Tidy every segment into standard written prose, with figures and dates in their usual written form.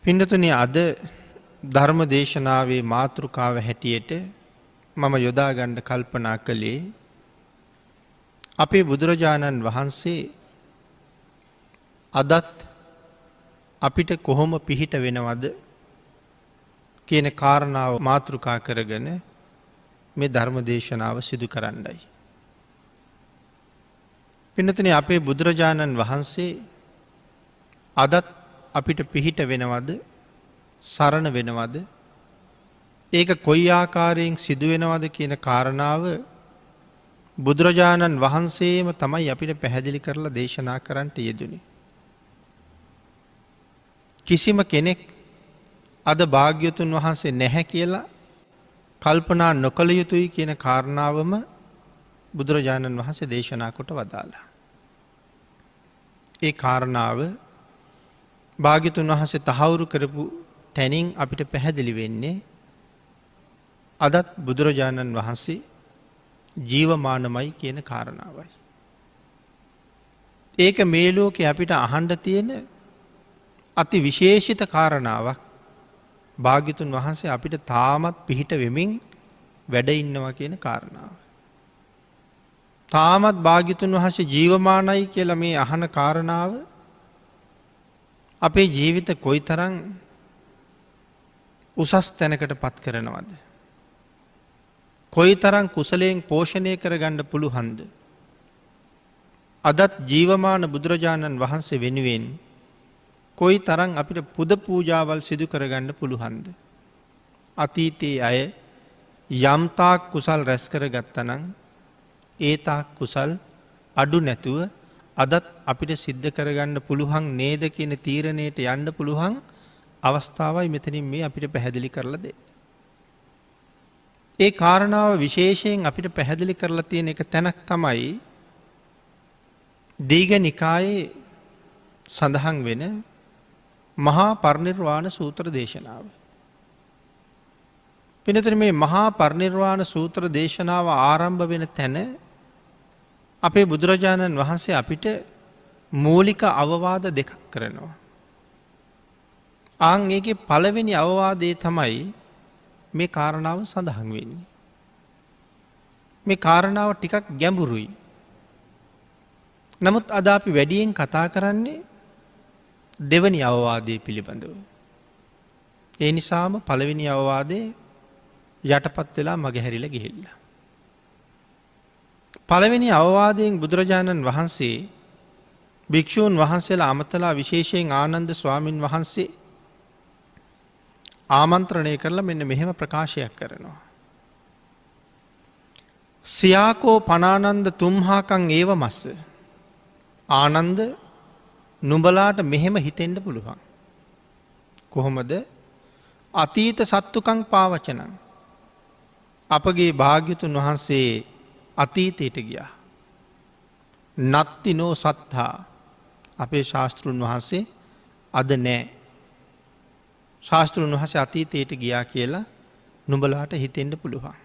පින්නතුනි අද ධර්ම දේශනාවේ මාතෘකාව හැටියට මම යොදා ගන්න කල්පනා කළේ අපේ බුදුරජාණන් වහන්සේ අදත් අපිට කොහොම පිහිට වෙනවද කියන කාරණාව මාතෘකා කරගෙන මේ ධර්ම දේශනාව සිදු කරන්නයි. පින්නතුනි අපේ බුදුරජාණන් වහන්සේ අදත් අපිට පිහිට වෙනවද සරණ වෙනවද ඒක කොයි ආකාරයෙන් සිදුවෙනවද කියන කාරණාව බුදුරජාණන් වහන්සේම තමයි අපිට පැහැදිලි කරලා දේශනා කරන්නට යෙදුනේ. කිසිම කෙනෙක් අද භාග්‍යවතුන් වහන්සේ නැහැ කියලා කල්පනා නොකළ යුතුයි කියන කාරණාවම බුදුරජාණන් වහන්සේ දේශනා කොට වදාළා. ඒ කාරණාව භාග්‍යවතුන් වහන්සේ තහවුරු කරපු තැනින් අපිට පැහැදිලි වෙන්නේ අදත් බුදුරජාණන් වහන්සේ ජීවමානමයි කියන කාරණාවයි. ඒක මේ ලෝකේ අපිට අහන්න තියෙන අති විශේෂිත කාරණාවක්. භාග්‍යවතුන් වහන්සේ අපිට තාමත් පිහිට වෙමින් වැඩ ඉන්නවා කියන කාරණාව. තාමත් භාග්‍යවතුන් වහන්සේ ජීවමානයි කියලා මේ අහන කාරණාව අපේ ජීවිත කොයිතරම් උසස් තැනකට පත් කරනවද? කොයිතරම් කුසලයෙන් පෝෂණය කරගන්න පුළුවන්ද? අදත් ජීවමාන බුදුරජාණන් වහන්සේ වෙනුවෙන් කොයිතරම් අපිට පුද පූජාවල් සිදු කරගන්න පුළුවන්ද? අතීතයේ අය යම්තාක් කුසල් රැස් කරගත්තා නම් ඒ තාක් කුසල් අඩු නැතුව අදත් අපිට සිද්ධ කරගන්න පුළුවන් නේද කියන තීරණයට යන්න පුළුවන් අවස්ථාවයි මෙතනින් මේ අපිට පැහැදිලි කරලා දෙන්නේ. ඒ කාරණාව විශේෂයෙන් අපිට පැහැදිලි කරලා තියෙන එක තැනක් තමයි දීඝනිකායේ සඳහන් වෙන මහා පරිනිර්වාණ සූත්‍ර දේශනාව. පින්නතුනි මේ මහා පරිනිර්වාණ සූත්‍ර දේශනාව ආරම්භ වෙන තැන අපේ බුදුරජාණන් වහන්සේ අපිට මූලික අවවාද දෙකක් කරනවා. ආන් ඒකේ පළවෙනි අවවාදය තමයි මේ කාරණාව සඳහන් වෙන්නේ. මේ කාරණාව ටිකක් ගැඹුරුයි. නමුත් අද අපි වැඩියෙන් කතා කරන්නේ දෙවනි අවවාදයේ පිළිබඳව. ඒ නිසාම පළවෙනි අවවාදයේ යටපත් වෙලා මගහැරිලා ගිහිල්ලා. පළවෙනි අවවාදයෙන් බුදුරජාණන් වහන්සේ භික්ෂූන් වහන්සේලා අමතලා විශේෂයෙන් ආනන්ද ස්වාමින් වහන්සේ ආමන්ත්‍රණය කරලා මෙන්න මෙහෙම ප්‍රකාශයක් කරනවා. සියාකෝ පනානන්ද තුම්හාකං ඒව මස්ස. ආනන්ද නුඹලාට මෙහෙම හිතෙන්න පුළුවන්. කොහොමද? අතීත සත්තුකං පාවචනං. අපගේ භාග්‍යවතුන් වහන්සේ අතීතයට ගියා. නත්ති නෝ සත්තා. අපේ ශාස්තෘන් වහන්සේ අද නෑ. ශාස්තෘන් වහන්සේ අතීතයට ගියා කියලා නුඹලාට හිතෙන්න පුළුවන්.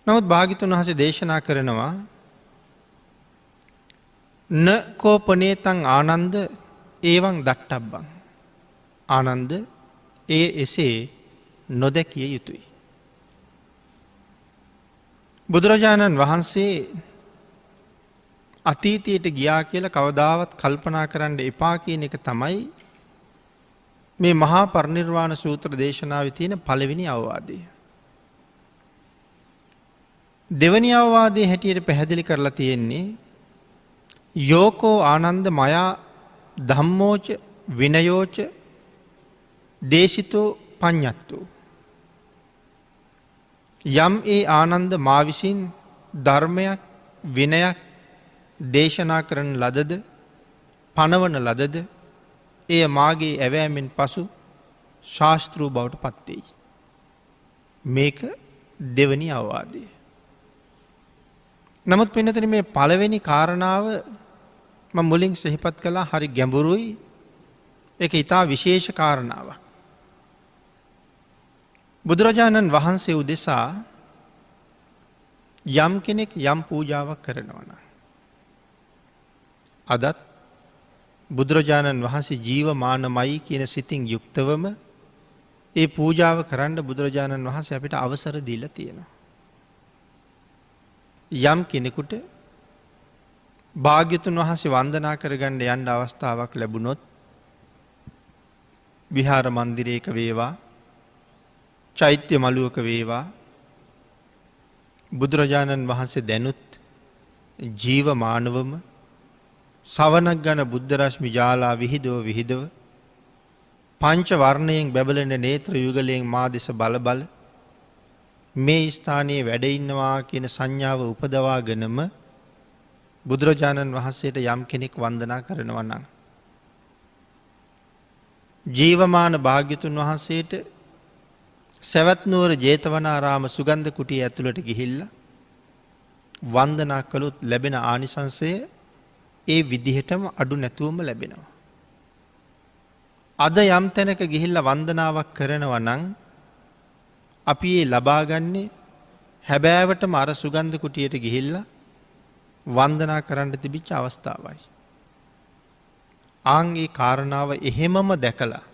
නමුත් භාග්‍යවතුන් වහන්සේ දේශනා කරනවා න කෝපනේතං ආනන්ද ඒවං දට්ටබ්බං. ආනන්ද ඒ එසේ නොදැකිය යුතුයි. බුදුරජාණන් වහන්සේ අතීතයට ගියා කියලා කවදාවත් කල්පනා කරන්න එපා කියන එක තමයි මේ මහා පරිනිර්වාණ සූත්‍ර දේශනාවේ තියෙන පළවෙනි අවවාදය. දෙවැනි අවවාදයේ හැටියට පැහැදිලි කරලා තියෙන්නේ යෝකෝ ආනන්ද මයා ධම්මෝච විනයෝච දේශිතෝ පඤ්ඤත්තෝ. යම් ඒ ආනන්ද මා විසින් ධර්මයක් විනයක් දේශනා කරන ලදද පනවන ලදද එය මාගේ ඇවෑමෙන් පසු ශාස්ත්‍රූ බවට පත්වෙයි. මේක දෙවැනි අවවාදය. නමුත් පින්නතුනි මේ පළවෙනි කාරණාව මම මුලින් සිහිපත් කළා හරි ගැඹුරුයි. ඒක ඊටා විශේෂ කාරණාවක්. බුදුරජාණන් වහන්සේ උදෙසා යම් කෙනෙක් යම් පූජාවක් කරනවා නම් අදත් බුදුරජාණන් වහන්සේ ජීවමානමයි කියන සිතින් යුක්තවම ඒ පූජාව කරන්න බුදුරජාණන් වහන්සේ අපිට අවසර දීලා තියෙනවා. යම් කෙනෙකුට භාග්‍යතුන් වහන්සේ වන්දනා කරගන්න යන්න අවස්ථාවක් ලැබුණොත් විහාර මන්දිරයක වේවා චෛත්‍ය මළුවක වේවා බුදුරජාණන් වහන්සේ දැනුත් ජීවමානවම සවනක් ගන බුද්ධරශ්මි ජාලා විහිදව පංච වර්ණයෙන් බැබලෙන නේත්‍ර යුගලයෙන් මා දෙස බල මේ ස්ථානයේ වැඩඉන්නවා කියන සංඥාව උපදවාගෙනම බුදුරජාණන් වහන්සේට යම් කෙනෙක් වන්දනා කරනවා නම් ජීවමාන භාග්‍යතුන් වහන්සේට සැවැත්නුවර ජේතවනාරාම සුගන්ධ කුටිය ඇතුළට ගිහිල්ලා වන්දනා කළොත් ලැබෙන ආනිසංසය ඒ විදිහටම අඩු නැතුවම ලැබෙනවා. අද යම් තැනක ගිහිල්ලා වන්දනාවක් කරනවා නම් අපි ඒ ලබාගන්නේ හැබෑවටම අර සුගන්ධ කුටියට ගිහිල්ලා වන්දනා කරන්න තිබිච්ච අවස්ථාවයි. ආන්ගේ කාරණාව එහෙමම දැකලා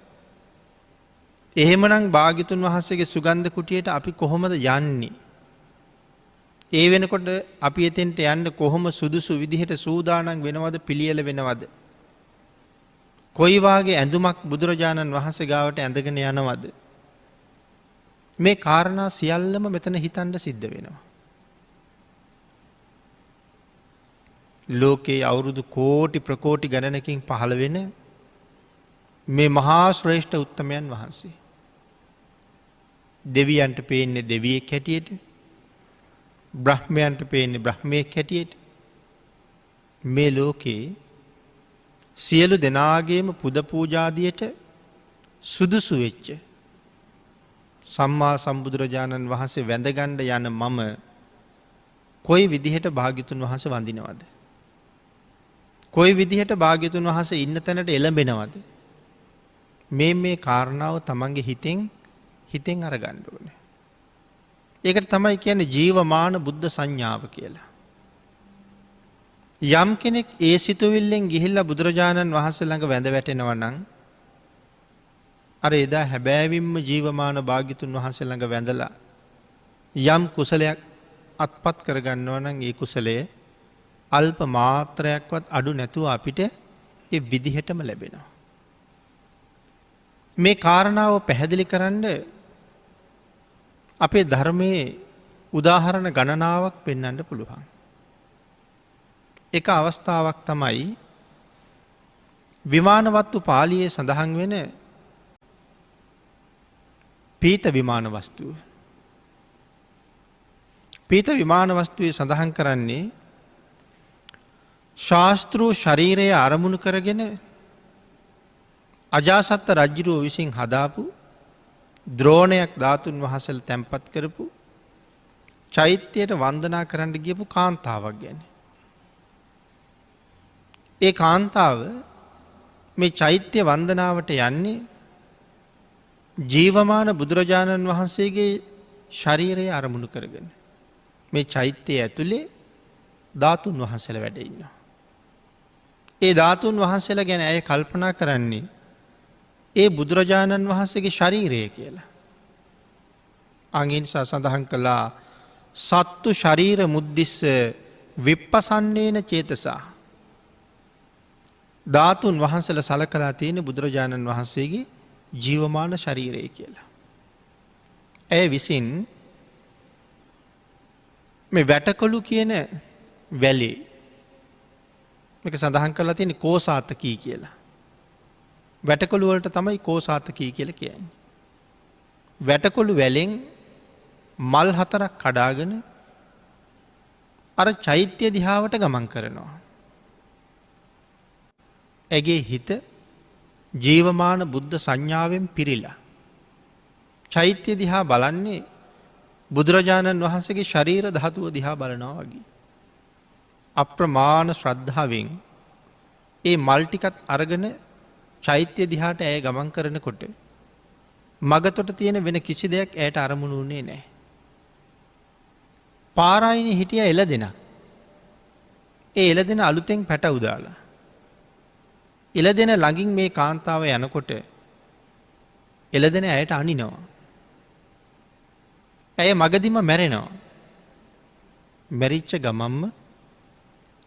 එහෙමනම් භාග්‍යතුන් වහන්සේගේ සුගන්ධ කුටියට අපි කොහොමද යන්නේ? ඒ වෙනකොට අපි එතෙන්ට යන්න කොහොම සුදුසු විදිහට සූදානම් වෙනවද පිළියෙල වෙනවද? කොයි වාගේ ඇඳුමක් බුදුරජාණන් වහන්සේ ගාවට ඇඳගෙන යනවද? මේ කාරණා සියල්ලම මෙතන හිතන්න සිද්ධ වෙනවා. ලෝකයේ අවුරුදු කෝටි ප්‍රකෝටි ගණනකින් පහළ වෙන මේ මහා ශ්‍රේෂ්ඨ උත්තමයන් වහන්සේ දෙවියන්ට පේන්නේ දෙවියෙක් හැටියට බ්‍රහ්මයන්ට පේන්නේ බ්‍රහ්මයෙක් හැටියට මේ ලෝකේ සියලු දෙනාගේම පුද පූජාදියට සුදුසු වෙච්ච සම්මා සම්බුදුරජාණන් වහන්සේ වැඳගන්න යන මම කොයි විදිහට භාග්‍යතුන් වහන්සේ වඳිනවද? කොයි විදිහට භාග්‍යතුන් වහන්සේ ඉන්න තැනට එළඹෙනවද? මේ කාරණාව තමන්ගේ හිතෙන් අරගන්න ඕනේ. ඒකට තමයි කියන්නේ ජීවමාන බුද්ධ සංඥාව කියලා. යම් කෙනෙක් ඒ සිතුවිල්ලෙන් ගිහිල්ලා බුදුරජාණන් වහන්සේ ළඟ වැඳ වැටෙනවා නම් අර එදා හැබෑවින්ම ජීවමාන භාග්‍යතුන් වහන්සේ ළඟ වැඳලා යම් කුසලයක් අත්පත් කරගන්නවා නම් ඒ කුසලය අල්ප මාත්‍රයක්වත් අඩු නැතුව අපිට ඒ විදිහටම ලැබෙනවා. මේ කාරණාව පැහැදිලි කරන්න අපේ ධර්මයේ උදාහරණ ගණනාවක් පෙන්වන්න පුළුවන්. එක අවස්ථාවක් තමයි විමානවත්තු පාළියේ සඳහන් වෙන පීත විමාන වස්තුව. පීත විමාන වස්තුවේ සඳහන් කරන්නේ ශාස්තෘ ශරීරය අරමුණු කරගෙන අජාසත්ත රජ්ජුරුව විසින් හදාපු ද්‍රෝණයක් ධාතුන් වහන්සේල තැන්පත් කරපු චෛත්‍යයට වන්දනා කරන්න ගියපු කාන්තාවක් ගැන. ඒ කාන්තාව මේ චෛත්‍ය වන්දනාවට යන්නේ ජීවමාන බුදුරජාණන් වහන්සේගේ ශරීරය අරමුණු කරගෙන. මේ චෛත්‍යය ඇතුලේ ධාතුන් වහන්සේලා වැඩ ඉන්නවා. ඒ ධාතුන් වහන්සේලා ගැන ඇය කල්පනා කරන්නේ ඒ බුදුරජාණන් වහන්සේගේ ශරීරය කියලා. අංගින්සා සඳහන් කළා සත්තු ශරීර මුද්දිස්ස විප්පසන්නේන චේතසා. ධාතුන් වහන්සේලා සලකලා තියෙන බුදුරජාණන් වහන්සේගේ ජීවමාන ශරීරය කියලා. ඇය විසින් මේ වැටකොළු කියන වැලේ මේක සඳහන් කරලා තියෙන කෝසාතකී කියලා. වැටකොළු වලට තමයි කෝසාතකී කියලා කියන්නේ. වැටකොළු වැලෙන් මල් 4ක් කඩාගෙන අර චෛත්‍ය දිහාවට ගමන් කරනවා. ඇගේ හිත ජීවමාන බුද්ධ සංඥාවෙන් පිරිලා. චෛත්‍ය දිහා බලන්නේ බුදුරජාණන් වහන්සේගේ ශරීර ධාතුව දිහා බලනවා වගේ. අප්‍රමාණ ශ්‍රද්ධාවෙන් ඒ මල් ටිකත් අරගෙන චෛත්‍ය දිහාට ඇය ගමන් කරනකොට මගතොට තියෙන වෙන කිසි දෙයක් ඇයට අරමුණු වුණේ නැහැ. පාරායිනේ හිටිය එළදෙනා. ඒ එළදෙන අලුතෙන් පැටවු දාලා එළදෙන ළඟින් මේ කාන්තාව යනකොට එළදෙන ඇයට අනිනවා. ඇය මගදිම මැරෙනවා. මැරිච්ච ගමම්ම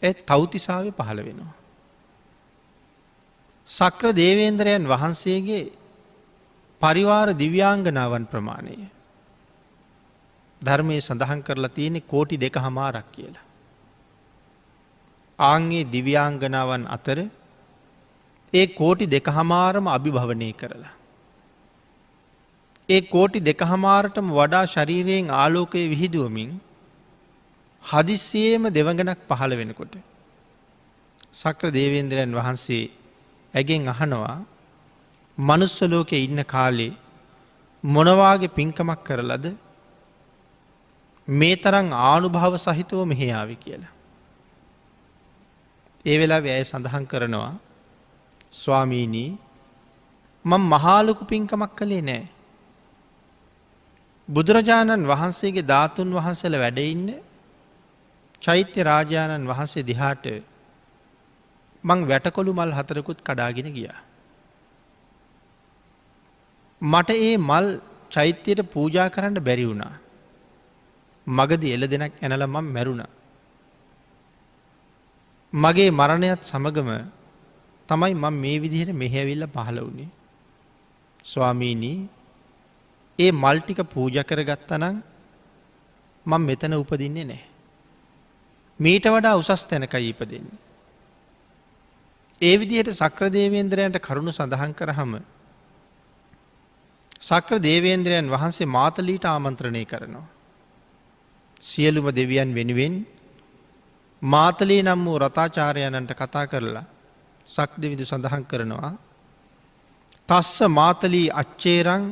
තව්තිසාවේ පහළ වෙනවා. සක්‍ර දේවේන්ද්‍රයන් වහන්සේගේ පරිවාර දිව්‍යාංගනාවන් ප්‍රමාණය ධර්මයේ සඳහන් කරලා තියෙනෙ කෝටි 2.5ක් කියලා. ආන්ගේ දිව්‍යාංගනාවන් අතර ඒ කෝටි 2.5ම අභිභවනය කරලා. ඒ කෝටි 2.5ටම වඩා ශරීරයෙන් ආලෝකය විහිදුවමින් හදිස්සියේම දෙවඟනක් පහළ වෙනකොට සක්‍ර දේවේන්ද්‍රයන් වහන්සේ ඇගෙන් අහනවා මනුස්ස ලෝකේ ඉන්න කාලේ මොනවාගේ පින්කමක් කරලද මේ තරම් ආනුභාව සහිතව මෙහි ආවේ කියලා. ඒ වෙලාවේ ඇය සඳහන් කරනවා ස්වාමීනි මම මහා ලොකු පින්කමක් කළේ නෑ. බුදුරජාණන් වහන්සේගේ ධාතුන් වහන්සේලා වැඩ ඉන්න චෛත්‍ය රාජානන් වහන්සේ දිහාට මං වැටකොළු මල් 4කුත් කඩාගෙන ගියා. මට ඒ මල් චෛත්‍යයට පූජා කරන්න බැරි වුණා. මගදී එළදෙනක් ඇනලා මම මැරුණා. මගේ මරණයත් සමගම තමයි මම මේ විදිහට මෙහි ඇවිල්ලා පහළ වුණේ. ස්වාමීනි ඒ මල් ටික පූජා කරගත්තා නම් මම මෙතන උපදින්නේ නැහැ. මීට වඩා උසස් තැනකයි ඉපදෙන්නේ. ඒ විදිහට සක්‍ර දේවේන්ද්‍රයන්ට කරුණ සඳහන් කරාම සක්‍ර දේවේන්ද්‍රයන් වහන්සේ මාතලීට ආමන්ත්‍රණය කරනවා. සියලුම දෙවියන් වෙනුවෙන් මාතලී නම් වූ රතාචාර්යයන්ට කතා කරලා සක්දෙවිඳු සඳහන් කරනවා තස්ස මාතලී අච්චේරං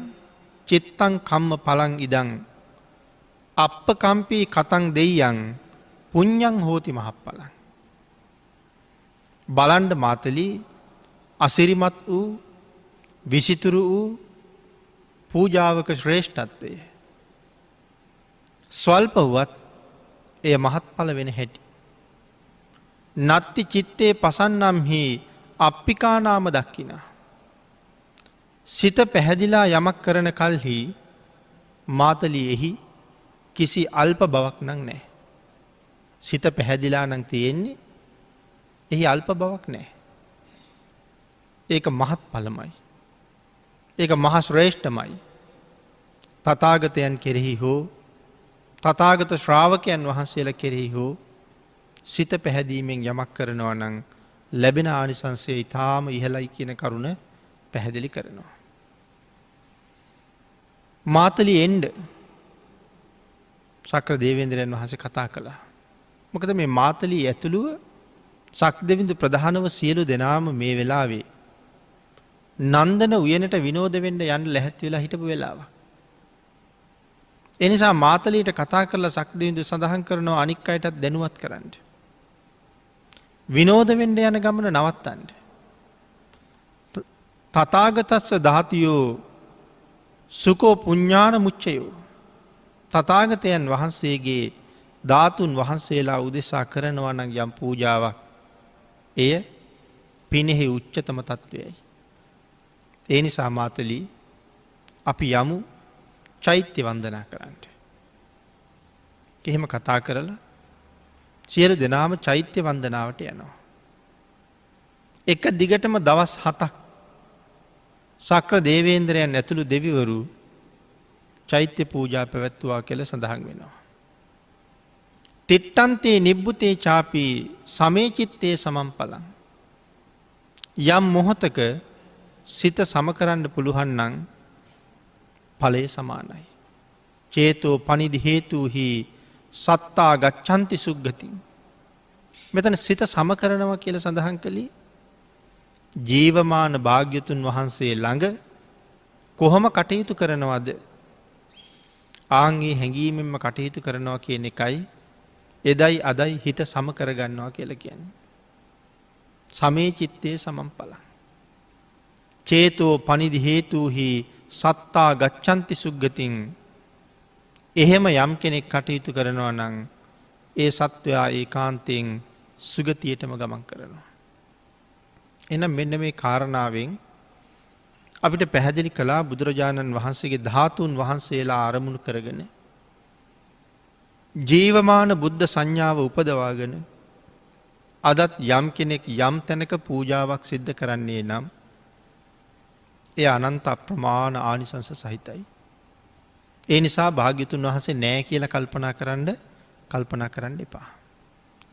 චිත්තං කම්ම පලං ඉදං අප්පකම්පී කතං දෙයියං පුඤ්ඤං හෝති මහප්පලං. බලන්ඩ මාතලී අසිරිමත් වූ විසිතුරු වූ පූජාවක ශ්‍රේෂ්ඨත්වය. ස්වල්ප වුවත් එය මහත්ඵල වෙන හැටි. නත්ති චිත්තේ පසන්නම්හි අප්පිකානාම දක්කිනා. සිත පැහැදිලා යමක් කරන කල්හි මාතලී එහි කිසි අල්ප බවක් නං නෑ. සිත පැහැදිලා නං තියෙන්නේ එහි අල්ප බවක් නෑ. ඒක මහත් පළමයි. ඒක මහශ්‍රේෂ්ඨමයි. තථාගතයන් කෙරෙහි හෝ තථාගත ශ්‍රාවකයන් වහන්සේලා කෙරෙහි හෝ සිත පැහැදීමෙන් යමක් කරනවා නම් ලැබෙන ආනිසංසය ඊටාම ඉහළයි කියන කරුණ පැහැදිලි කරනවා. මාතලී එන්න සක්‍ර දේවේන්ද්‍රයන් වහන්සේ කතා කළා. මොකද මේ මාතලී ඇතුළුව සක්දෙවිඳු ප්‍රධානව සියලු දෙනාම මේ වෙලාවේ නන්දන උයනට විනෝද වෙන්න යන්න ලැහැත් වෙලා හිටපු වෙලාවක්. ඒ නිසා මාතලීට කතා කරලා සක්දෙවිඳු සඳහන් කරනවා අනික් අයටත් දැනුවත් කරන්න. විනෝද වෙන්න යන ගමන නවත්තන්න. තථාගතස්ස ධාතියෝ සුකෝ පුඤ්ඤාන මුච්චයෝ. තථාගතයන් වහන්සේගේ ධාතුන් වහන්සේලා උදෙසා කරනවා නම් යම් පූජාවක් එය පිනෙහි උච්චතම තත්වයයි. ඒ නිසා මාතලී අපි යමු චෛත්‍ය වන්දනා කරන්න. එහෙම කතා කරලා සියලු දෙනාම චෛත්‍ය වන්දනාවට යනවා. එක දිගටම දවස් 7ක් සක්‍ර දේවේන්ද්‍රයන් ඇතුළු දෙවිවරු චෛත්‍ය පූජා පැවැත්වුවා කියලා සඳහන් වෙනවා. තිට්ඨන්තේ නිබ්බුතේ චාපි සමේ චිත්තේ සමම්පලං. යම් මොහතක සිත සම කරන්න පුළුවන් නම් ඵලය සමානයි. චේතෝ පනිදි හේතුහි සත්තා ගච්ඡanti සුග්ගති. මෙතන සිත සම කරනවා කියලා සඳහන් කළේ ජීවමාන භාග්‍යතුන් වහන්සේ ළඟ කොහොම කටයුතු කරනවද? ආන්ගේ හැඟීමෙන්ම කටයුතු කරනවා කියන එකයි එදයි අදයි හිත සම කරගන්නවා කියලා කියන්නේ. සමේ චිත්තේ සමම්පලං. චේතෝ පනිදි හේතුහි සත්තා ගච්ඡanti සුග්ගතින්. එහෙම යම් කෙනෙක් කටයුතු කරනවා නම් ඒ සත්වයා ඒකාන්තයෙන් සුගතියටම ගමන් කරනවා. එනම් මෙන්න මේ කාරණාවෙන් අපිට පැහැදිලි කළා බුදුරජාණන් වහන්සේගේ ධාතුන් වහන්සේලා ආරමුණු කරගෙන ජීවමාන බුද්ධ සංඥාව උපදවාගෙන අදත් යම් කෙනෙක් යම් තැනක පූජාවක් සිද්ධ කරන්නේ නම් එය අනන්ත අප්‍රමාණ ආනිසංස සහිතයි. ඒ නිසා භාග්‍යතුන් වහන්සේ නෑ කියලා කල්පනා කරන්න එපා.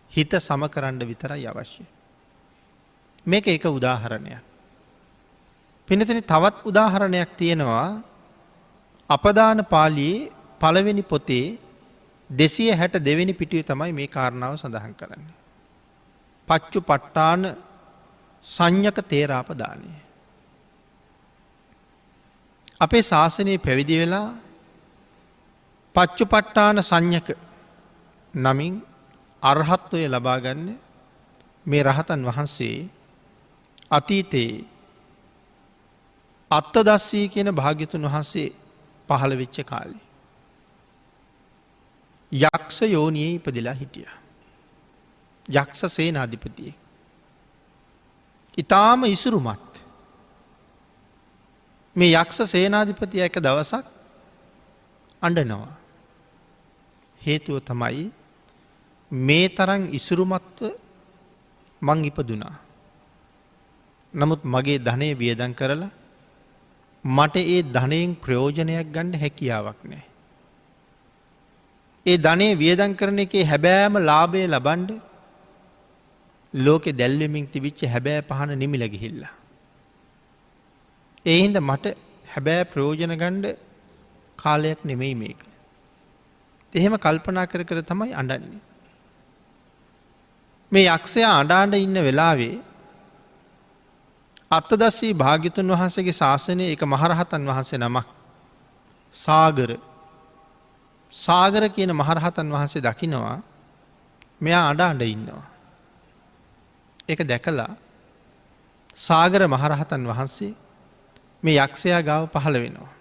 හිත සම කරන්න විතරයි අවශ්‍ය. මේක එක උදාහරණයක්. පිනතන තවත් උදාහරණයක් තියෙනවා අපදාන පාලියේ පළවෙනි පොතේ 262 පිටුවේ තමයි මේ කාරණාව සඳහන් කරන්නේ. පච්චු පට්ටාන සංඥක තේරාපදානය. අපේ ශාසනයේ පැවිදි වෙලා පච්චු පට්ටාන සංඥක නමින් අරහත්වය ලබාගන්න මේ රහතන් වහන්සේ අතීතයේ අත්තදස්සී කියන භාග්‍යතුන් වහන්සේ පහළ වෙච්ච කාලේ යක්ෂ යෝනියේ ඉපදිලා හිටිය. යක්ෂ සේනාධිපතියෙක්. ඉතාම ඉසුරුමත් මේ යක්ෂ සේනාධිපතිය එක දවසක් අඬනවා. හේතුව තමයි මේ තරම් ඉසුරුමත්ව මං ඉපදුනා. නමුත් මගේ ධනය වියදම් කරලා මට ඒ ධනයෙන් ප්‍රයෝජනයක් ගන්න හැකියාවක් නෑ. ඒ ධනය වියදම් කරන එකේ හැබෑම ලාභය ලබන්ඩ ලෝකෙ දැල්වෙමින් තිබිච්ච හැබෑ පහන නිමිල ගිහිල්ලා. ඒ හින්ද මට හැබෑ ප්‍රයෝජන ගණ්ඩ කාලයක් නෙමෙයි මේක. එහෙම කල්පනා කර තමයි අඬන්නේ. මේ යක්ෂයා අඬාඬ ඉන්න වෙලාවේ අත්තදස්සී භාග්‍යතුන් වහන්සේගේ ශාසනය එක මහරහතන් වහන්සේ නමක් සාගර කියන මහරහතන් වහන්සේ දකිනවා මෙයා අඬාඬ ඉන්නවා. ඒක දැකලා සාගර මහරහතන් වහන්සේ මේ යක්ෂයා ගාව පහළ වෙනවා.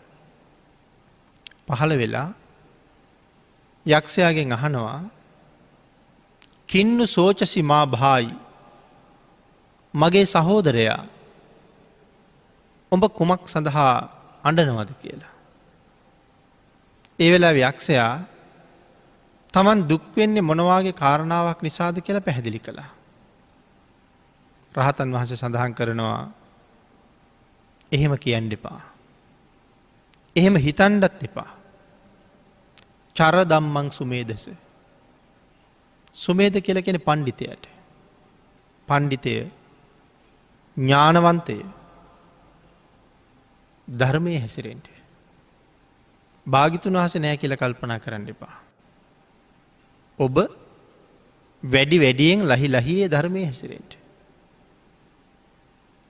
පහළ වෙලා යක්ෂයාගෙන් අහනවා කින්නු සෝචසි මා භායි මගේ සහෝදරයා උඹ කුමක් සඳහා අඬනවද කියලා. ඒ වෙලාව යක්ෂයා තමන් දුක් වෙන්නේ මොනවාගේ කාරණාවක් නිසාද කියලා පැහැදිලි කළා. රහතන් වහන්සේ සඳහන් කරනවා එහෙම කියන්න එපා. එහෙම හිතන්ඩත් එපා. චර දම්මං සුමේදස. සුමේද කියල කෙන පණ්ඩිතයට. පණ්ඩිතය ඥානවන්තය ධර්මය හැසිරෙන්ට. භාගිතුන් වහස නෑ කියල කල්පනා කරන්න එපා. ඔබ වැඩියෙන් ලහි ධර්මය හැසිරෙන්ට.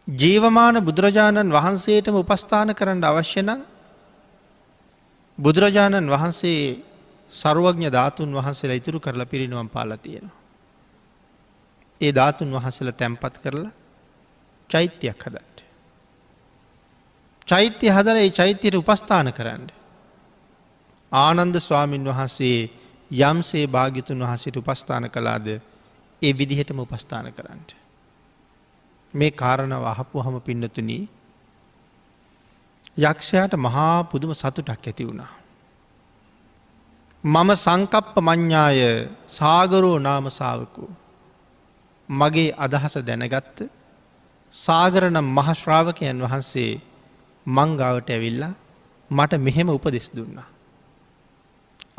ජීවමාන බුදුරජාණන් වහන්සේටම උපස්ථාන කරන්න අවශ්‍ය නම් බුදුරජාණන් වහන්සේ සරුවඥ ධාතුන් වහන්සේලා ඉතුරු කරලා පිරිනුවම් පාලා තියෙනවා. ඒ ධාතුන් වහන්සේලා තැන්පත් කරලා චෛත්‍යයක් හදන්න. චෛත්‍ය හදලා ඒ චෛත්‍යයට උපස්ථාන කරන්න. ආනන්ද ස්වාමින් වහන්සේ යම්සේ භාග්‍යතුන් වහන්සේට උපස්ථාන කළාද ඒ විදිහටම උපස්ථාන කරන්න. මේ කාරණාව අහපුවහම පින්නතුනි යක්ෂයාට මහා පුදුම සතුටක් ඇති වුණා. මම සංකප්ප මඤ්ඤාය සාගරෝ නාම ශාවකෝ මගේ අදහස දැනගත්ත සාගර නම් මහ ශ්‍රාවකයන් වහන්සේ මං ගාවට ඇවිල්ලා මට මෙහෙම උපදෙස් දුන්නා.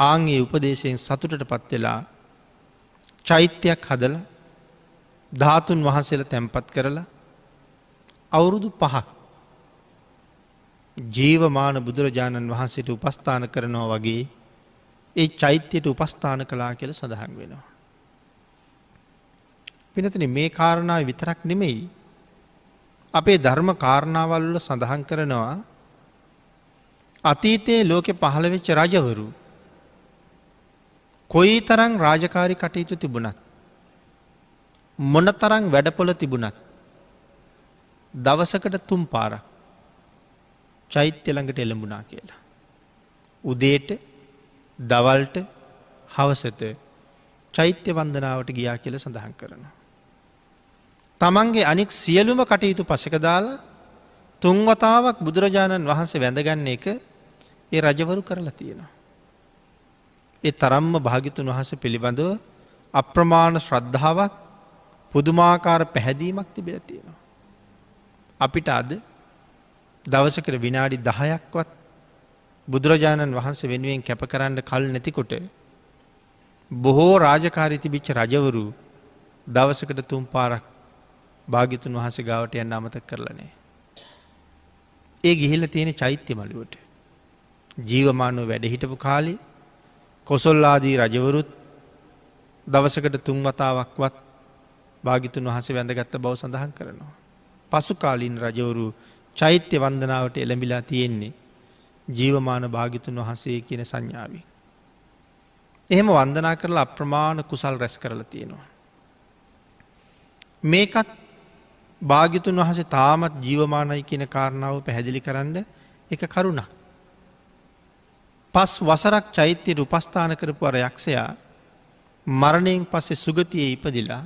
ආන්ගේ උපදේශයෙන් සතුටට පත් වෙලා චෛත්‍යයක් හදලා ධාතුන් වහන්සේලා තැන්පත් කරලා අවුරුදු 5ක් ජීවමාන බුදුරජාණන් වහන්සේට උපස්ථාන කරනවා වගේ ඒ චෛත්‍යයට උපස්ථාන කළා කියලා සඳහන් වෙනවා. පිනතුනි මේ කාරණාව විතරක් නෙමෙයි අපේ ධර්ම කාරණාවල් වල සඳහන් කරනවා අතීතයේ ලෝකෙ පහළ වෙච්ච රජවරු කොයිතරම් රාජකාරී කටයුතු තිබුණත් මොනතරම් වැඩපොළ තිබුණත් දවසකට 3 පාරක් චෛත්‍ය ළඟට එළඹුණා කියලා. උදේට, දවල්ට, හවසට චෛත්‍ය වන්දනාවට ගියා කියලා සඳහන් කරනවා. තමන්ගේ අනික් සියලුම කටයුතු පසක දාලා තුන්වතාවක් බුදුරජාණන් වහන්සේ වැඳගන්න එක ඒ රජවරු කරලා තියෙනවා. ඒ තරම්ම භාග්‍යතුන් වහන්සේ පිළිබඳව අප්‍රමාණ ශ්‍රද්ධාවක් පුදුමාකාර පැහැදීමක් තිබිලා තියෙනවා. අපිට අද දවසකට විනාඩි 10ක්වත් බුදුරජාණන් වහන්සේ වෙනුවෙන් කැප කරන්න කල් නැතිකොට බොහෝ රාජකාරී තිබිච්ච රජවරු දවසකට 3 පාරක් භාග්‍යතුන් වහන්සේ ගාවට යන්න අමතක කරලා නැහැ. ඒ ගිහිල්ලා තියෙන චෛත්‍ය මළුවට ජීවමානව වැඩ හිටපු කාලේ කොසල් ආදී රජවරුත් දවසකට 3 වතාවක්වත් භාග්‍යතුන් වහන්සේ වැඳගත් බව සඳහන් කරනවා. පසු කාලීන රජවරු චෛත්‍ය වන්දනාවට එළඹිලා තියෙන්නේ ජීවමාන භාග්‍යතුන් වහන්සේ කියන සංඥාවෙන්. එහෙම වන්දනා කරලා අප්‍රමාණ කුසල් රැස් කරලා තියෙනවා. මේකත් භාග්‍යතුන් වහන්සේ තාමත් ජීවමානයි කියන කාරණාව පැහැදිලි කරන්න එක කරුණක්. 5 වසරක් චෛත්‍යයට උපස්ථාන කරපු අර යක්ෂයා මරණයෙන් පස්සේ සුගතියේ ඉපදිලා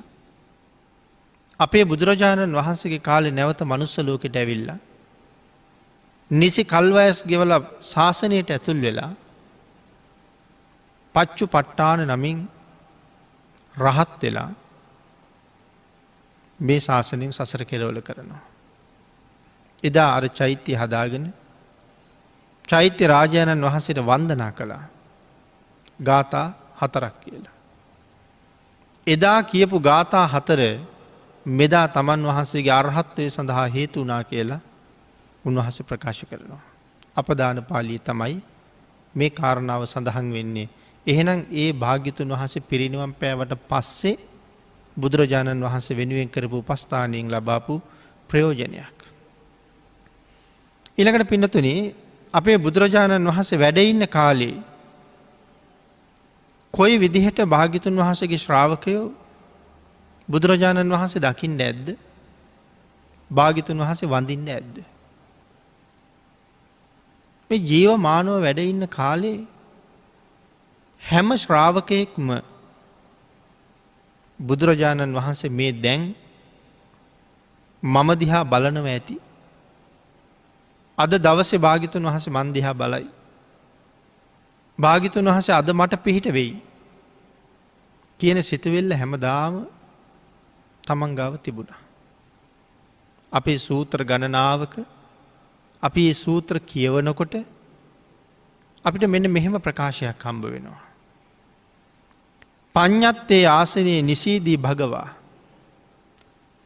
අපේ බුදුරජාණන් වහන්සේගේ කාලේ නැවත මනුස්ස ලෝකෙට ඇවිල්ලා නිසි කල්වයස් ගෙවලා ශාසනයට ඇතුල් වෙලා පච්චු පට්ටාන නමින් රහත් වෙලා මේ ශාසනයෙන් සසර කෙරවල කරනවා. එදා අර චෛත්‍ය හදාගෙන චෛත්‍ය රාජානන් වහන්සේට වන්දනා කළා. ගාථා 4ක් කියලා. එදා කියපු ගාථා 4 මෙදා තමන් වහන්සේගේ අරහත්වය සඳහා හේතු වුණා කියලා උන්වහන්සේ ප්‍රකාශ කරනවා. අපදාන පාළියේ තමයි මේ කාරණාව සඳහන් වෙන්නේ. එහෙනම් ඒ භාග්‍යතුන් වහන්සේ පිරිනිවන් පෑවට පස්සේ බුදුරජාණන් වහන්සේ වෙනුවෙන් කරපු උපස්ථානයෙන් ලබාපු ප්‍රයෝජනයක්. ඊළඟට පින්නතුනි අපේ බුදුරජාණන් වහන්සේ වැඩ ඉන්න කාලේ කොයි විදිහට භාග්‍යතුන් වහන්සේගේ ශ්‍රාවකයෝ බුදුරජාණන් වහන්සේ දකින්න ඇද්ද? භාග්‍යතුන් වහන්සේ වඳින්න ඇද්ද? මේ ජීවමානව වැඩ ඉන්න කාලේ හැම ශ්‍රාවකයෙක්ම බුදුරජාණන් වහන්සේ මේ දැන් මම දිහා බලනව ඇති. අද දවසේ භාග්‍යතුන් වහන්සේ මන් දිහා බලයි. භාග්‍යතුන් වහන්සේ අද මට පිහිට වෙයි කියන සිතුවිල්ල හැමදාම තමන් ගාව තිබුණා. අපේ සූත්‍ර ගණනාවක අපි මේ සූත්‍ර කියවනකොට අපිට මෙන්න මෙහෙම ප්‍රකාශයක් හම්බ වෙනවා. පඤ්ඤත්තේ ආසනයේ නිසීදී භගවා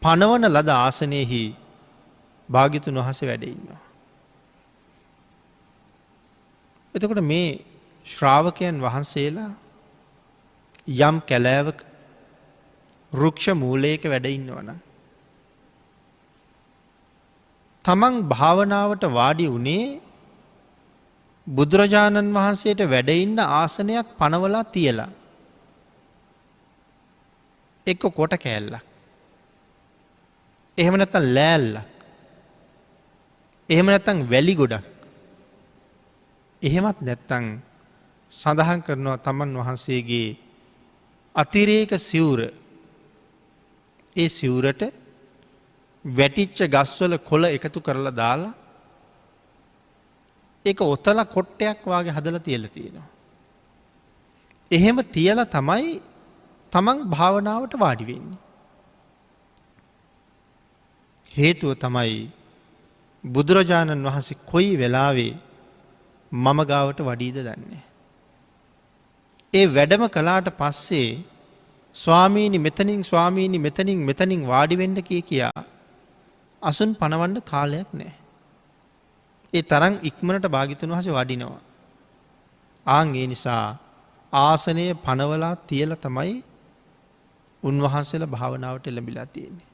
පනවන ලද ආසනයෙහි භාග්‍යතුන් වහන්සේ වැඩ ඉන්නවා. එතකොට මේ ශ්‍රාවකයන් වහන්සේලා යම් කැලෑවක රුක්ෂ මූලයක වැඩ ඉන්නවනම් තමන් භාවනාවට වාඩි වුණේ බුදුරජාණන් වහන්සේට වැඩ ඉන්න ආසනයක් පනවලා තියලා. එක්ක කොට කෑල්ලක්. එහෙම නැත්නම් ලෑල්ලක්. එහෙම නැත්නම් වැලි ගොඩක්. එහෙමත් නැත්නම් සඳහන් කරනවා තමන් වහන්සේගේ අතිරේක සිවුර. ඒ සිවුරට වැටිච්ච ගස්වල කොළ එකතු කරලා දාලා ඒක ඔතලා කොට්ටයක් වාගේ හදලා තියලා තියෙනවා. එහෙම තියලා තමයි තමන් භාවනාවට වාඩි වෙන්නේ. හේතුව තමයි බුදුරජාණන් වහන්සේ කොයි වෙලාවේ මම ගාවට වඩීද දන්නේ. ඒ වැඩම කළාට පස්සේ ස්වාමීනි මෙතනින් ස්වාමීනි මෙතනින් වාඩි වෙන්න කියා අසුන් පනවන්න කාලයක් නැහැ. ඒ තරම් ඉක්මනට භාග්‍යතුන් වහන්සේ වඩිනවා. ආන් ඒ නිසා ආසනය පනවලා තියලා තමයි උන්වහන්සේලා භාවනාවට එළඹිලා තියෙන්නේ.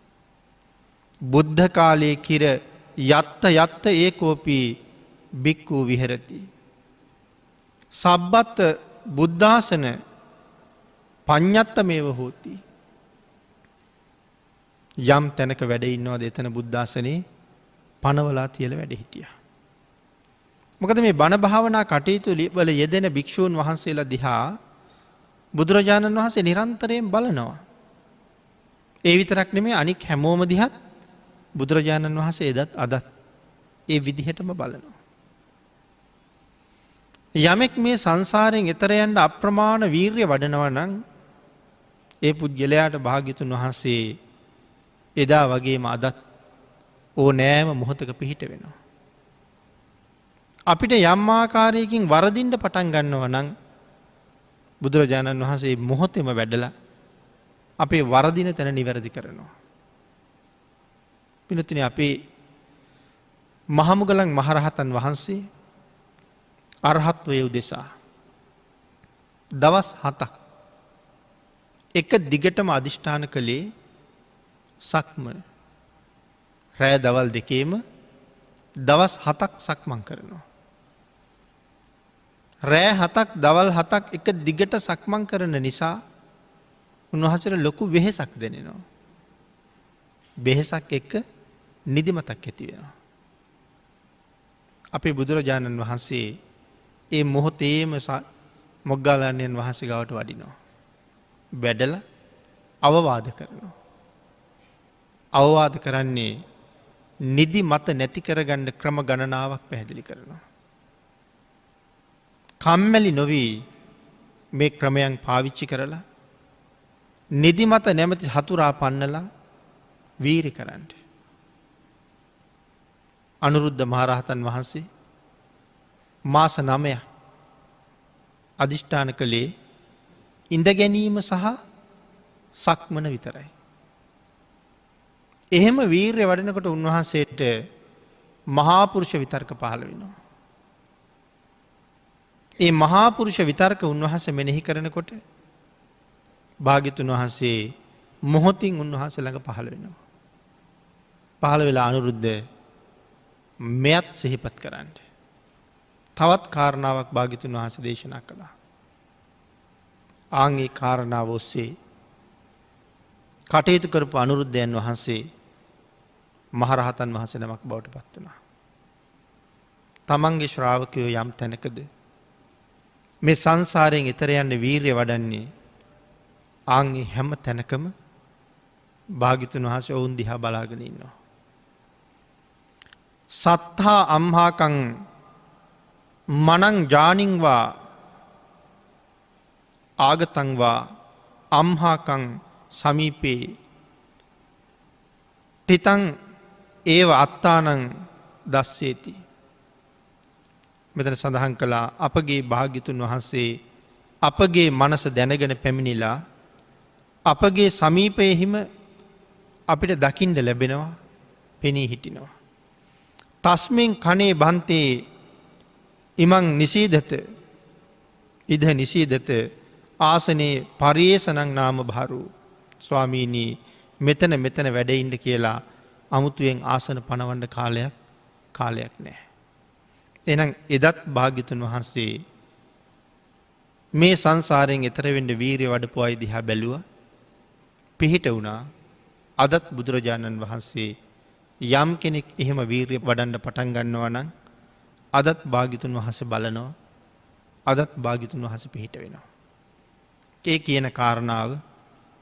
බුද්ධ කාලයේ කිර යත්ත ඒකෝපි බික්ඛු විහෙරති. සබ්බත් බුද්ධාසන පඤ්ඤත්තමේව හෝති. යම් තැනක වැඩ ඉන්නවද එතන බුද්ධාසනේ පනවලා තියලා වැඩ හිටියා. මොකද මේ බණ භාවනා කටයුතු වල යෙදෙන භික්ෂූන් වහන්සේලා දිහා බුදුරජාණන් වහන්සේ නිරන්තරයෙන් බලනවා. ඒ විතරක් නෙමේ අනික් හැමෝම දිහත් බුදුරජාණන් වහන්සේ එදත් අදත් ඒ විදිහටම බලනවා. යමෙක් මේ සංසාරයෙන් එතර යන්න අප්‍රමාණ වීර්ය වඩනවා නම් ඒ පුද්ගලයාට භාග්‍යතුන් වහන්සේ එදා වගේම අදත් ඕනෑම මොහොතක පිහිට වෙනවා. අපිට යම් ආකාරයකින් වරදින්න පටන් ගන්නවා නම් බුදුරජාණන් වහන්සේ මොහොතෙම වැඩලා අපේ වරදින තැන නිවැරදි කරනවා. පිනතුනි අපේ මහමුගලන් මහරහතන් වහන්සේ අරහත්වය උදෙසා දවස් 7ක් එක දිගටම අධිෂ්ඨාන කළේ සක්මන. රෑ දවල් දෙකේම දවස් 7ක් සක්මන් කරනවා. රෑ 7ක් දවල් 7ක් එක දිගට සක්මන් කරන නිසා උන්වහන්සේට ලොකු වෙහෙසක් දැනෙනවා. වෙහෙසක් එක්ක නිදිමතක් ඇති වෙනවා. අපේ බුදුරජාණන් වහන්සේ ඒ මොහොතේම මොග්ගල්ලානයන් වහන්සේ ගාවට වඩිනවා. වැඩලා අවවාද කරනවා. අවවාද කරන්නේ නිදි මත නැති කරගන්න ක්‍රම ගණනාවක් පැහැදිලි කරනවා. කම්මැලි නොවී මේ ක්‍රමයන් පාවිච්චි කරලා නිදි මත නැමති හතුරා පන්නලා වීරි කරන්න. අනුරුද්ධ මහරහතන් වහන්සේ මාස 9ක් අධිෂ්ඨාන කළේ ඉඳ ගැනීම සහ සක්මන විතරයි. එහෙම වීර්ය වඩනකොට උන්වහන්සේට මහාපුරුෂ විතර්ක පහළ වෙනවා. ඒ මහාපුරුෂ විතර්ක උන්වහන්සේ මෙනෙහි කරනකොට භාග්‍යතුන් වහන්සේ මොහොතින් උන්වහන්සේ ළඟ පහළ වෙනවා. පහළ වෙලා අනුරුද්ධ මෙයත් සිහිපත් කරන්න. තවත් කාරණාවක් භාග්‍යතුන් වහන්සේ දේශනා කළා. ආන්ගේ කාරණාව ඔස්සේ කටයුතු කරපු අනුරුද්ධයන් වහන්සේ මහරහතන් වහන්සේ නමක් බවට පත් වුණා. තමන්ගේ ශ්‍රාවකයෝ යම් තැනකද මේ සංසාරයෙන් එතර යන්න වීර්ය වඩන්නේ ආන්ගේ හැම තැනකම භාග්‍යතුන් වහන්සේ ඔවුන් දිහා බලාගෙන ඉන්නවා. සත්හා අම්හාකං මනං ජානින්වා ආගතංවා අම්හාකං සමීපේ තිතං ඒව අත්තානං දස්සේති. මෙතන සඳහන් කළා අපගේ භාග්‍යතුන් වහන්සේ අපගේ මනස දැනගෙන පැමිණිලා අපගේ සමීපයෙහිම අපිට දකින්න ලැබෙනවා, පෙනී හිටිනවා. තස්මින් කනේ බන්තේ ඉමං නිසීදත ඉද නිසීදත ආසනේ පරියේසනං නාම භාරු. ස්වාමීනී මෙතන වැඩඉන්න කියලා අමුතුවෙන් ආසන පනවන්න කාලයක් නෑ. එනම් එදත් භාග්‍යතුන් වහන්සේ මේ සංසාරයෙන් එතරවෙන්න වීරය වඩපු අය දිහා බැලුව පිහිට වුණා. අදත් බුදුරජාණන් වහන්සේ යම් කෙනෙක් එහෙම වීර්ය වඩන්න පටන් ගන්නවා නම් අදත් භාග්‍යතුන් වහන්සේ බලනවා. අදත් භාග්‍යතුන් වහන්සේ පිහිට වෙනවා. ඒ කියන කාරණාව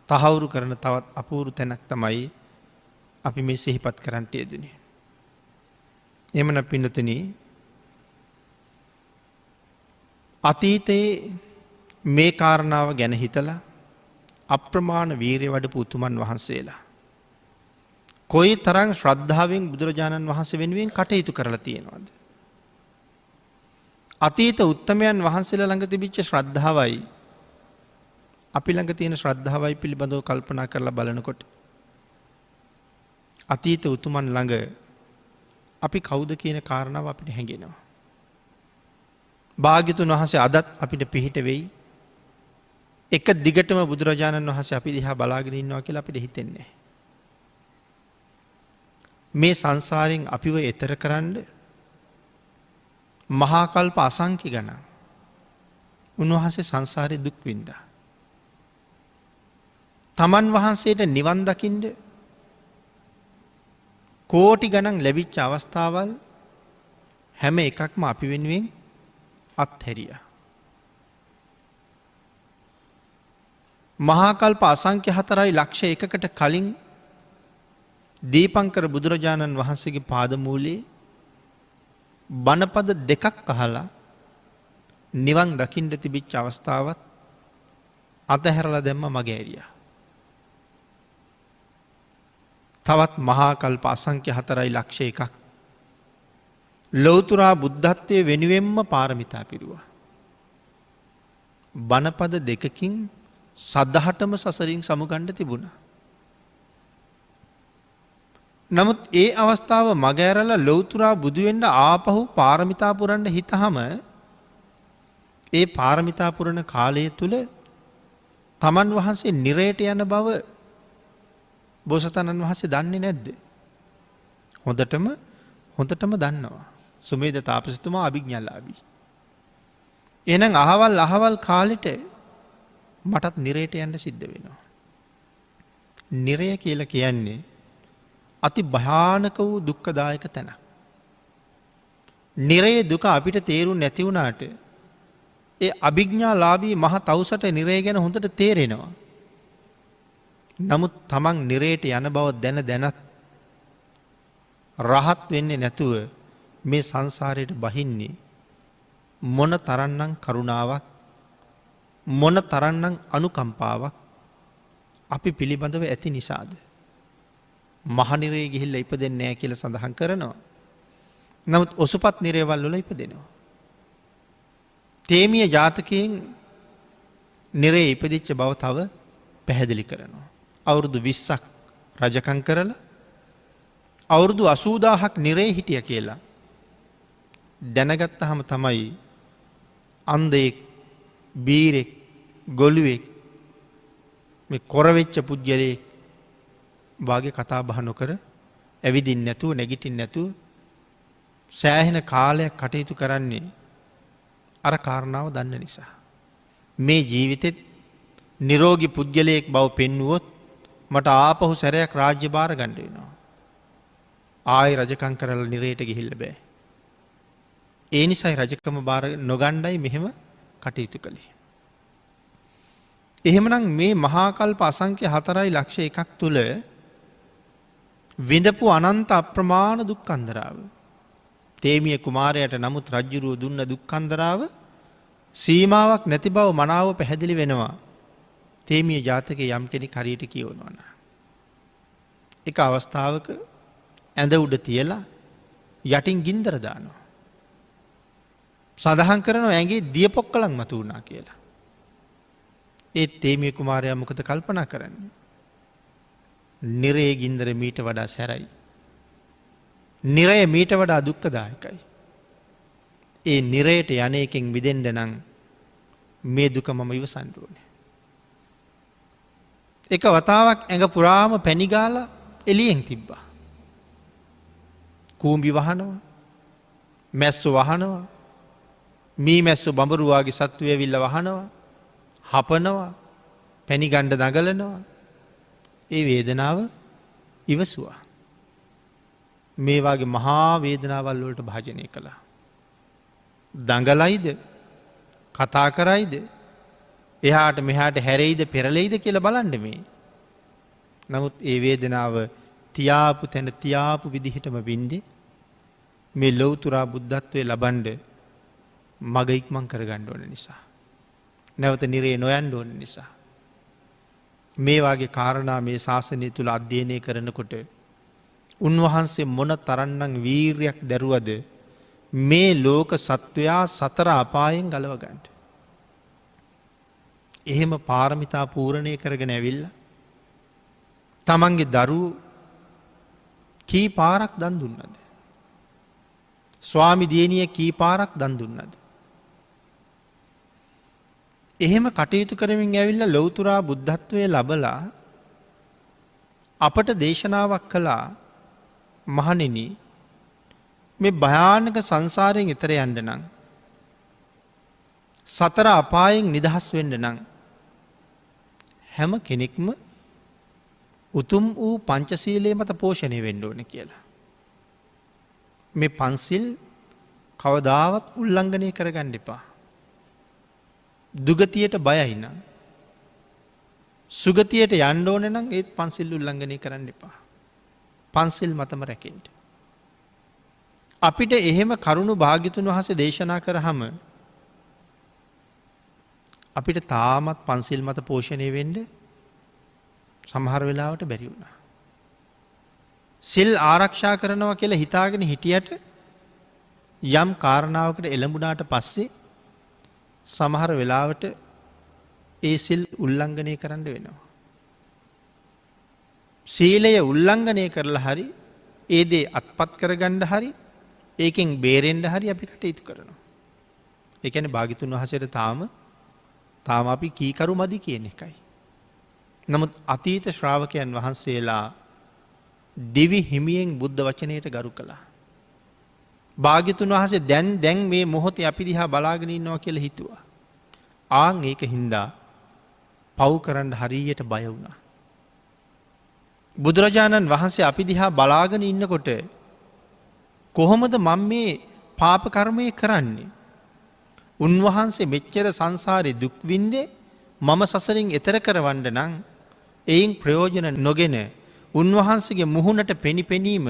තහවුරු කරන තවත් අපූරු තැනක් තමයි අපි මේ සිහිපත් කරන්නට යෙදුනේ. එමනම් පින්නතුනි අතීතයේ මේ කාරණාව ගැන හිතලා අප්‍රමාණ වීර්ය වඩපු උතුමන් වහන්සේලා කොයි තරම් ශ්‍රද්ධාවෙන් බුදුරජාණන් වහන්සේ වෙනුවෙන් කටයුතු කරලා තියෙනවද? අතීත උත්තමයන් වහන්සේලා ළඟ තිබිච්ච ශ්‍රද්ධාවයි අපි ළඟ තියෙන ශ්‍රද්ධාවයි පිළිබඳව කල්පනා කරලා බලනකොට අතීත උතුමන් ළඟ අපි කවුද කියන කාරණාව අපිට හැඟෙනවා. භාග්‍යතුන් වහන්සේ අදත් අපිට පිහිට වෙයි. එක දිගටම බුදුරජාණන් වහන්සේ අපි දිහා බලාගෙන ඉන්නවා කියලා අපිට හිතෙන්නේ. මේ සංසාරයෙන් අපිව එතර කරන්න මහා කල්ප අසංඛ්‍ය ගණන් උන්වහන්සේ සංසාරේ දුක් විඳා. තමන් වහන්සේට නිවන් දකින්න කෝටි ගණන් ලැබිච්ච අවස්ථාවල් හැම එකක්ම අපි වෙනුවෙන් අත්හැරියා. මහාකල්ප අසංඛ්‍ය 4.1 කලින් දීපංකර බුදුරජාණන් වහන්සේගේ පාදමූලයේ බණපද 2ක් අහලා නිවන් දකින්න තිබිච්ච අවස්ථාවත් අතහැරලා දැම්ම මගේ ඇරියා. තවත් මහාකල්ප අසංඛ්‍ය 4.1 ලෞතුරා බුද්ධත්වයේ වෙනුවෙන්ම පාරමිතා පිරුවා. බණපද 2කින් සදහටම සසරින් සමුගන්න තිබුණා. නමුත් ඒ අවස්ථාව මගහැරලා ලෞතුරා බුදු වෙන්න ආපහු පාරමිතා පුරන්න හිතහම ඒ පාරමිතා පුරන කාලය තුල තමන් වහන්සේ නිරයට යන බව බෝසතාණන් වහන්සේ දන්නේ නැද්ද? හොඳටම දන්නවා. සුමේද තාපසතුමා අභිඥාලාභී. එහෙනම් අහවල් කාලෙට මටත් නිරයට යන්න සිද්ධ වෙනවා. නිරය කියලා කියන්නේ අති භයානක වූ දුක්ඛදායක තැන. නිරයේ දුක අපිට තේරුම් නැති වුණාට ඒ අභිඥාලාභී මහ තවුසට නිරය ගැන හොඳට තේරෙනවා. නමුත් තමන් නිරයට යන බව දැනත් රහත් වෙන්නේ නැතුව මේ සංසාරයට බහින්නේ මොන තරම්නම් කරුණාවක් මොන තරම්නම් අනුකම්පාවක් අපි පිළිබඳව ඇති නිසාද? මහනිරේ ගිහිල්ලා ඉපදෙන්නේ නැහැ කියලා සඳහන් කරනවා. නමුත් ඔසුපත් නිරේවල් වල ඉපදෙනවා. තේමිය ජාතකයෙන් නිරේ ඉපදිච්ච බව තව පැහැදිලි කරනවා. අවුරුදු 20ක් රජකම් කරලා අවුරුදු 80000ක් නිරේ හිටිය කියලා දැනගත්තාම තමයි අන්ධයෙක්, බීරෙක්, ගොළුෙක් මේ කොරවෙච්ච පුජ්‍යලේ වාගේ කතා බහ නොකර ඇවිදින්න නැතුව නැගිටින්න නැතුව සෑහෙන කාලයක් කටයුතු කරන්නේ අර කාරණාව දන්න නිසා. මේ ජීවිතෙත් නිරෝගී පුජ්‍යලයක් බව පෙන්වුවොත් මට ආපහු සැරයක් රාජ්‍ය භාර ගන්න වෙනවා. ආයි රජකම් කරලා නිරේට ගිහිල්ලා බෑ. ඒ නිසායි රජකම භාර නොගණ්ඩයි මෙහෙම කටයුතු කළේ. එහෙමනම් මේ මහා කල්ප අසංඛ්‍ය 4.1 තුල විඳපු අනන්ත අප්‍රමාණ දුක්ඛන්දරාව. තේමිය කුමාරයාට නමුත් රජ්ජුරුව දුන්න දුක්ඛන්දරාව සීමාවක් නැති බව මනාව පැහැදිලි වෙනවා. තේමිය ජාතකයේ යම් කෙනෙක් හරියට කියවනවා නම්. එක අවස්ථාවක ඇඳ උඩ තියලා යටින් ගින්දර දානවා. සඳහන් කරනවා ඇඟේ දියපොක්කලක් මතු වුණා කියලා. ඒ තේමිය කුමාරයා මොකද කල්පනා කරන්නේ? නිරේ ගින්දර මීට වඩා සැරයි. නිරය මීට වඩා දුක්ඛදායකයි. ඒ නිරයට යන එකෙන් මිදෙන්න නම් මේ දුක මම ඉවසන්න ඕනේ. එක වතාවක් ඇඟ පුරාම පැණි ගාලා එළියෙන් තිබ්බා. කූඹි වහනවා, මැස්සෝ වහනවා, මී මැස්සෝ බඹරු වාගේ සත්තු ඇවිල්ලා වහනවා, හපනවා, පැණි ගණ්ඩ දඟලනවා. ඒ වේදනාව ඉවසුවා. මේ වාගේ මහා වේදනාවල් වලට භාජනය කළා. දඟලයිද, කතා කරයිද, එහාට මෙහාට හැරෙයිද පෙරලෙයිද කියලා බලන්න මේ. නමුත් ඒ වේදනාව තියාපු තැන තියාපු විදිහටම වින්දේ මේ ලෞතුරා බුද්ධත්වයේ ලබන්න මග ඉක්මන් කරගන්න ඕන නිසා. නැවත නිරේ නොයන්න ඕන නිසා. මේ වාගේ කාරණා මේ ශාසනය තුල අධ්‍යයනය කරනකොට උන්වහන්සේ මොන තරම්නම් වීරියක් දරුවද මේ ලෝක සත්වයා සතර අපායෙන් ගලව ගන්න. එහෙම පාරමිතා පූර්ණේ කරගෙන ඇවිල්ලා තමන්ගේ දරුවෝ කී පාරක් දන් දුන්නද? ස්වාමි දියණිය කී පාරක් දන් දුන්නද? එහෙම කටයුතු කරමින් ඇවිල්ලා ලෞතුරා බුද්ධත්වයේ ලබලා අපට දේශනාවක් කළා. මහණෙනි, මේ භයානක සංසාරයෙන් ඈතර යන්න නම් සතර අපායෙන් නිදහස් වෙන්න නම් හැම කෙනෙක්ම උතුම් වූ පංචශීලයේ මත පෝෂණය වෙන්න ඕනේ කියලා. මේ පන්සිල් කවදාවත් උල්ලංඝනය කරගන්න එපා. දුගතියට බයයි නම් සුගතියට යන්න ඕනේ නම් ඒත් පන්සිල් උල්ලංඝනය කරන්න එපා. පන්සිල් මතම රැකෙන්න. අපිට එහෙම කරුණු භාග්‍යතුන් වහන්සේ දේශනා කරාම අපිට තාමත් පන්සිල් මත පෝෂණය වෙන්න සමහර වෙලාවට බැරි වුණා. සිල් ආරක්ෂා කරනවා කියලා හිතාගෙන හිටියට යම් කාරණාවකට එළඹුණාට පස්සේ සමහර වෙලාවට ඒ සිල් උල්ලංඝනය කරන්න වෙනවා. සීලය උල්ලංඝනය කරලා හරි ඒ දේ අත්පත් කරගන්න හරි ඒකෙන් බේරෙන්න හරි අපි කටයුතු කරනවා. ඒ කියන්නේ භාග්‍යතුන් වහන්සේට තාම අපි කීකරු මදි කියන එකයි. නමුත් අතීත ශ්‍රාවකයන් වහන්සේලා දිවි හිමියෙන් බුද්ධ වචනයට ගරු කළා. භාග්‍යතුන් වහන්සේ දැන් මේ මොහොතේ අපි දිහා බලාගෙන ඉන්නවා කියලා හිතුවා. ආන් ඒක හින්දා පව් කරන්න හරියට බය වුණා. බුදුරජාණන් වහන්සේ අපි දිහා බලාගෙන ඉන්නකොට කොහොමද මම මේ පාප කර්මය කරන්නේ? උන්වහන්සේ මෙච්චර සංසාරේ දුක් විඳේ මම සසරින් එතර කරවන්න නම් එයින් ප්‍රයෝජන නොගෙන උන්වහන්සේගේ මුහුණට පෙනිපෙනීම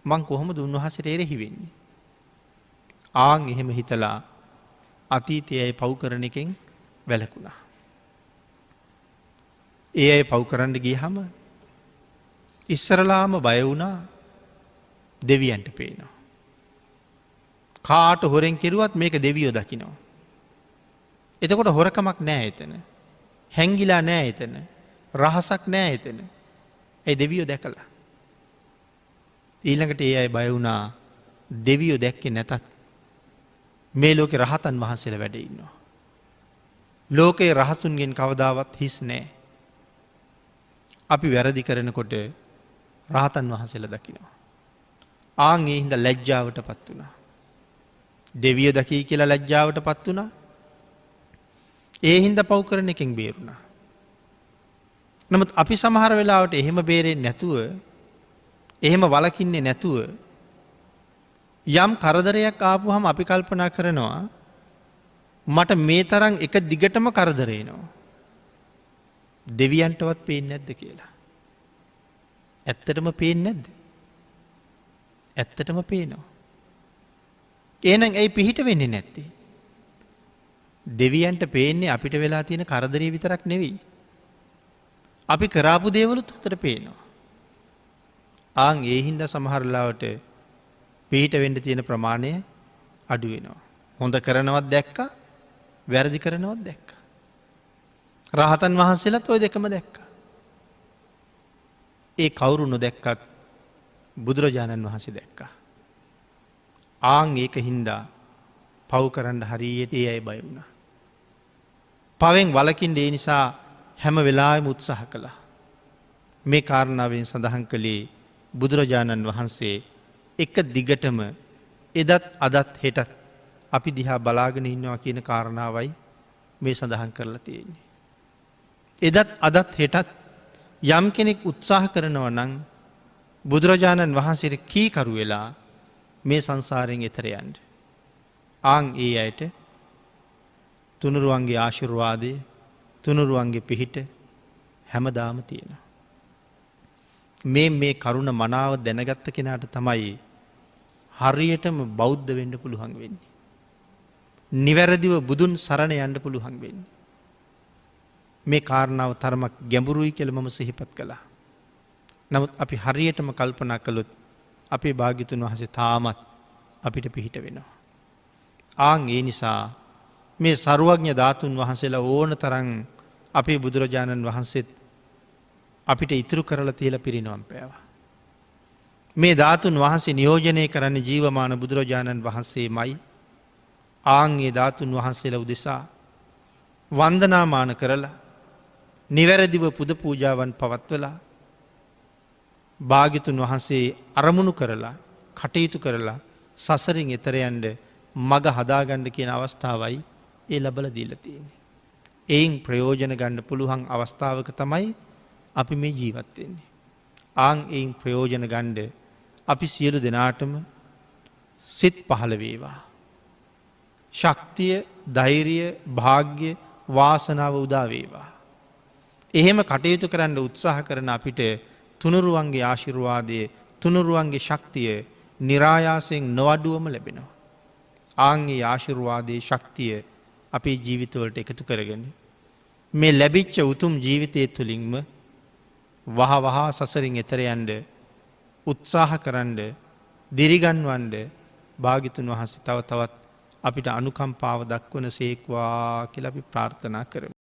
මං කොහොමද උන්වහන්සේට එරෙහි වෙන්නේ? ආන් එහෙම හිතලා අතීතයේ පව් කරන එකෙන් වැළකුණා. ඒ අය පව් කරන්න ගියහම ඉස්සරලාම බය වුණා දෙවියන්ට පේනවා. කාට හොරෙන් කෙරුවත් මේක දෙවියෝ දකිනවා. එතකොට හොරකමක් නෑ එතන. හැංගිලා නෑ එතන. රහසක් නෑ එතන. ඒ දෙවියෝ දැකලා. ඊළඟට ඒ අය බය වුණා දෙවියෝ දැක්කේ නැතත් මේ ලෝකේ රහතන් වහන්සේලා වැඩ ඉන්නවා. ලෝකේ රහතුන්ගෙන් කවදාවත් හිස් නෑ. අපි වැරදි කරනකොට රහතන් වහන්සේලා දකිනවා. ආන් ඒ හින්දා ලැජ්ජාවට පත් වුණා. දෙවියෝ දකී කියලා ලැජ්ජාවට පත් වුණා. ඒ හින්දා පව් කරන එකෙන් බේරුණා. නමුත් අපි සමහර වෙලාවට එහෙම බේරෙන්නේ නැතුව එහෙම වළකින්නේ නැතුව යම් කරදරයක් ආපුවහම අපි කල්පනා කරනවා මට මේ තරම් එක දිගටම කරදර එනවා. දෙවියන්ටවත් පේන්නේ නැද්ද කියලා. ඇත්තටම පේන්නේ නැද්ද? ඇත්තටම පේනවා. එහෙනම් ඇයි පිහිට වෙන්නේ නැත්තේ? දෙවියන්ට පේන්නේ අපිට වෙලා තියෙන කරදරේ විතරක් නෙවෙයි. අපි කරාපු දේවලුත් හොතට පේනවා. ආන් ඒ හින්දා සමහර ලාවට පිහිට වෙන්න තියෙන ප්‍රමාණය අඩු වෙනවා. හොඳ කරනවත් දැක්කා, වැරදි කරනවත් දැක්කා. රහතන් වහන්සේලාත් ওই දෙකම දැක්කා. ඒ කවුරු නොදැක්කත් බුදුරජාණන් වහන්සේ දැක්කා. ආන් ඒක හින්දා පව් කරන්න හරියට ඒ අය බය වුණා. පවෙන් වළකින්න ඒ නිසා හැම වෙලාවෙම උත්සාහ කළා. මේ කාරණාවෙන් සඳහන් කළේ බුදුරජාණන් වහන්සේ එක දිගටම එදත් අදත් හෙටත් අපි දිහා බලාගෙන ඉන්නවා කියන කාරණාවයි මේ සඳහන් කරලා තියෙන්නේ. එදත් අදත් හෙටත් යම් කෙනෙක් උත්සාහ කරනවා නම් බුදුරජාණන් වහන්සේට කීකරු වෙලා මේ සංසාරයෙන් එතර යන්න. ආන් ඒ අයට තුනුරුවන්ගේ ආශිර්වාදය, තුනුරුවන්ගේ පිහිට හැමදාම තියෙනවා. මේ කරුණ මනාව දැනගත්ත කෙනාට තමයි හරියටම බෞද්ධ වෙන්න පුළුවන් වෙන්නේ. නිවැරදිව බුදුන් සරණ යන්න පුළුවන් වෙන්නේ. මේ කාරණාව තරමක් ගැඹුරුයි කියලා මම සිහිපත් කළා. නමුත් අපි හරියටම කල්පනා කළොත් අපේ භාග්‍යතුන් වහන්සේ තාමත් අපිට පිහිට වෙනවා. ආන් ඒ නිසා මේ සරුවඥ ධාතුන් වහන්සේලා ඕන තරම් අපේ බුදුරජාණන් වහන්සේත් අපිට ඉතුරු කරලා තියලා පිරිනවම් පෑවා. මේ ධාතුන් වහන්සේ නියෝජනය කරන්න ජීවමාන බුදුරජාණන් වහන්සේමයි. ආන් ඒ ධාතුන් වහන්සේලා උදෙසා වන්දනාමාන කරලා නිවැරදිව පුද පූජාවන් පවත්වලා භාග්‍යතුන් වහන්සේ අරමුණු කරලා කටයුතු කරලා සසරින් එතර යන්න මග හදාගන්න කියන අවස්ථාවයි ඒ ලැබලා දීලා තියෙන්නේ. එයින් ප්‍රයෝජන ගන්න පුළුවන් අවස්ථාවක තමයි අපි මේ ජීවත් වෙන්නේ. ආන් එයින් ප්‍රයෝජන ගන්න අපි සියලු දෙනාටම සිත් පහළ වේවා. ශක්තිය, ධෛර්යය, වාග්ය, වාසනාව උදා වේවා. එහෙම කටයුතු කරන්න උත්සාහ කරන අපිට තුනුරුවන්ගේ ආශිර්වාදය තුනුරුවන්ගේ ශක්තිය නිරායාසයෙන් නොවඩුවම ලැබෙනවා. ආංගේ ආශිර්වාදයේ ශක්තිය අපේ ජීවිතවලට එකතු කරගෙන. මේ ලැබිච්ච උතුම් ජීවිතය තුළින්ම වහා සසරින් එතරයන්ට උත්සාහ කරන්න දිරිගන්වන්ඩ භාගිතුන් වහස තව තවත් අපිට අනුකම්පාව දක්වන සේක්වා කියල අපි ප්‍රාර්ථනා කරමු.